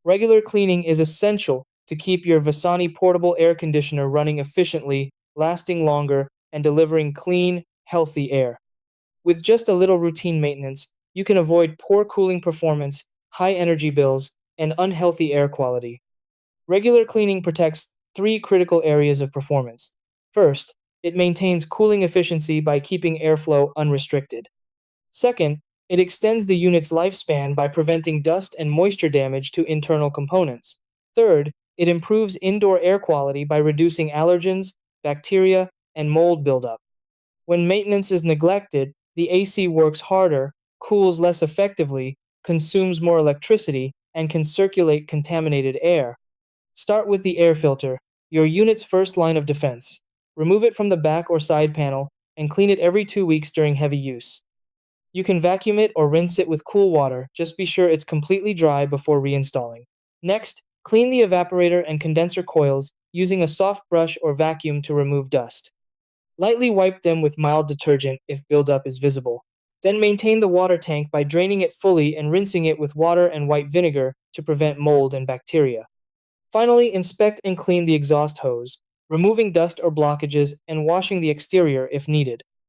Regular cleaning is essential to keep your Vissani portable air conditioner running efficiently, lasting longer, and delivering clean, healthy air. With just a little routine maintenance, you can avoid poor cooling performance, high energy bills, and unhealthy air quality. Regular cleaning protects three critical areas of performance. First, it maintains cooling efficiency by keeping airflow unrestricted. Second, it extends the unit's lifespan by preventing dust and moisture damage to internal components. Third, it improves indoor air quality by reducing allergens, bacteria, and mold buildup. When maintenance is neglected, the AC works harder, cools less effectively, consumes more electricity, and can circulate contaminated air. Start with the air filter, your unit's first line of defense. Remove it from the back or side panel and clean it every 2 weeks during heavy use. You can vacuum it or rinse it with cool water, just be sure it's completely dry before reinstalling. Next, clean the evaporator and condenser coils using a soft brush or vacuum to remove dust. Lightly wipe them with mild detergent if buildup is visible. Then maintain the water tank by draining it fully and rinsing it with water and white vinegar to prevent mold and bacteria. Finally, inspect and clean the exhaust hose, removing dust or blockages and washing the exterior if needed.